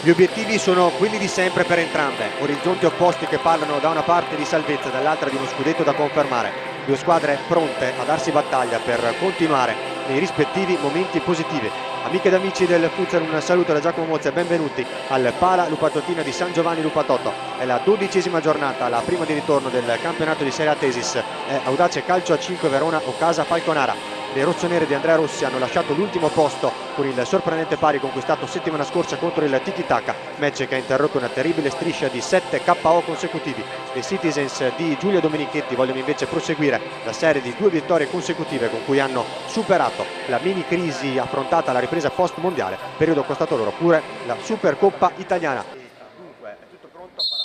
Gli obiettivi sono quelli di sempre per entrambe, orizzonti opposti che parlano da una parte di salvezza, dall'altra di uno scudetto da confermare. Due squadre pronte a darsi battaglia per continuare nei rispettivi momenti positivi. Amiche ed amici del futsal, un saluto da Giacomo Mozza e benvenuti al Pala Lupatotina di San Giovanni Lupatotto. È la 12ª giornata, la prima di ritorno del campionato di Serie A Tesis. È Audace Calcio a 5 Verona o Casa Falconara. Le rossonere di Andrea Rossi hanno lasciato l'ultimo posto con il sorprendente pari conquistato settimana scorsa contro il Tiki Taka, match che ha interrotto una terribile striscia di 7 KO consecutivi. Le Citizens di Giulia Domenichetti vogliono invece proseguire la serie di 2 vittorie consecutive con cui hanno superato la mini crisi affrontata alla ripresa post mondiale, periodo costato loro pure la Supercoppa italiana. Dunque è tutto pronto per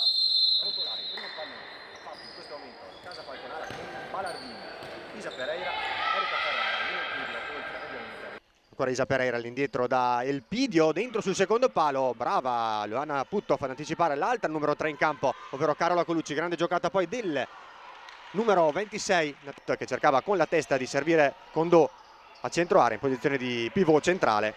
rotolare il primo pallone fatto in questo momento Casa Falconara con Balardini, Isa Pereira, Erika Ferrara, ancora Isa Pereira all'indietro da Elpidio, dentro sul secondo palo, brava Luana Puttov ad anticipare l'altra, il numero 3 in campo, ovvero Carola Colucci. Grande giocata poi del numero 26 che cercava con la testa di servire Condò a centro area in posizione di pivot centrale.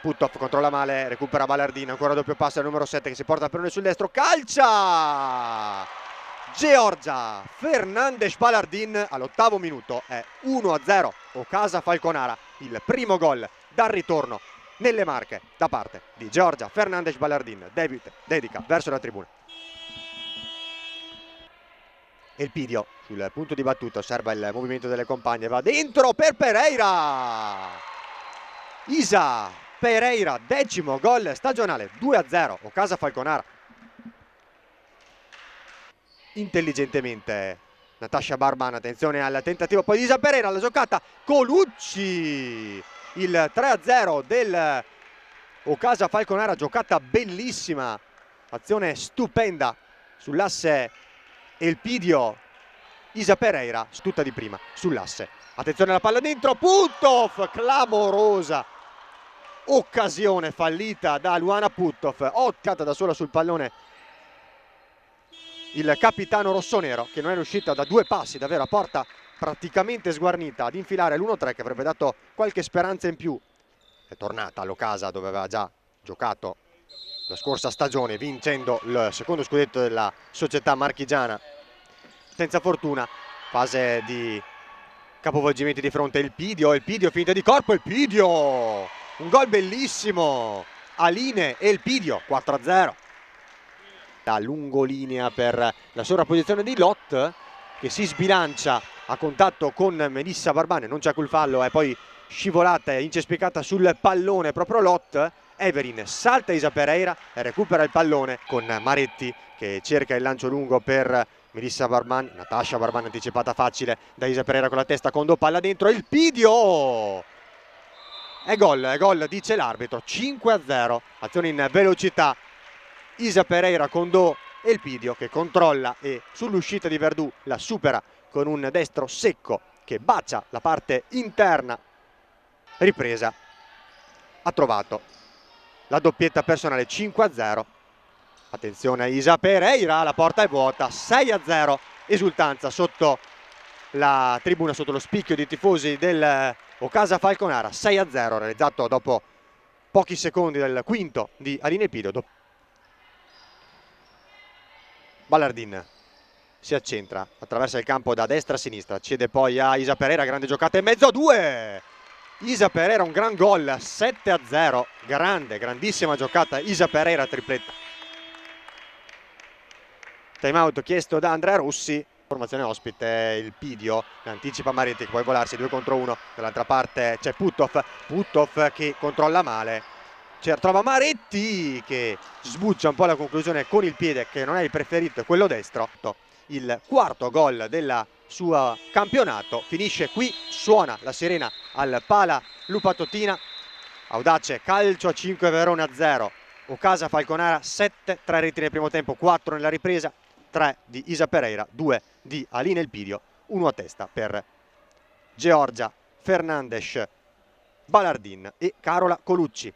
Puttov controlla male, recupera Balardini, ancora doppio passo al numero 7 che si porta il pallone sul destro, calcia! Georgia Fernandes Balardin all'8° minuto, è 1-0 o Casa Falconara, il primo gol dal ritorno nelle Marche da parte di Georgia Fernandes Balardin, dedica verso la tribuna. Elpidio sul punto di battuta osserva il movimento delle compagne, va dentro per Pereira, Isa Pereira, 10° gol stagionale, 2-0 o Casa Falconara. Intelligentemente Natasha Barban, attenzione al tentativo poi di Isa Pereira, la giocata Colucci, il 3-0 del Casa Falconara, giocata bellissima, azione stupenda sull'asse Elpidio, Isa Pereira tutta di prima sull'asse, attenzione alla palla dentro, Puttov, clamorosa occasione fallita da Luana Puttov, ottiata da sola sul pallone il capitano rossonero, che non è riuscito da 2 passi davvero a porta praticamente sguarnita ad infilare l'1-3 che avrebbe dato qualche speranza in più. È tornata all'Ocasa dove aveva già giocato la scorsa stagione vincendo il secondo scudetto della società marchigiana senza fortuna. Fase di capovolgimenti di fronte, Elpidio finta di corpo, Elpidio, un gol bellissimo, Aline Elpidio, 4-0. La lungolinea per la sovrapposizione di Lot che si sbilancia a contatto con Melissa Barbane, non c'è quel fallo, è poi scivolata e incespicata sul pallone proprio Lot. Everin salta Isa Pereira e recupera il pallone con Maretti che cerca il lancio lungo per Melissa Barbane, Natasha Barbane anticipata facile da Isa Pereira con la testa, Condò, palla dentro, Elpidio! È gol, dice l'arbitro, 5-0, azione in velocità. Isa Pereira, Condò, Elpidio che controlla e sull'uscita di Verdù la supera con un destro secco che bacia la parte interna. Ripresa, ha trovato la doppietta personale, 5-0. Attenzione a Isa Pereira, la porta è vuota, 6-0. Esultanza sotto la tribuna, sotto lo spicchio dei tifosi del Casa Falconara, 6-0 realizzato dopo pochi secondi del quinto di Aline Elpidio. Balardin si accentra, attraversa il campo da destra a sinistra, cede poi a Isa Pereira, grande giocata in mezzo a 2. Isa Pereira, un gran gol, 7-0, grandissima giocata, Isa Pereira, tripletta. Time out chiesto da Andrea Rossi, formazione ospite Elpidio, anticipa Maretti che può volarsi 2 contro 1, dall'altra parte c'è Puttov che controlla male. Trova Maretti che sbuccia un po' la conclusione con il piede che non è il preferito, è quello destro. Il 4° gol della sua campionato, finisce qui, suona la sirena al Pala Lupatotina. Audace Calcio a 5 Verona 0, Casa Falconara 7, 3 reti nel primo tempo, 4 nella ripresa, 3 di Isa Pereira, 2 di Aline Elpidio, 1 a testa per Georgia Fernandes Balardin e Carola Colucci.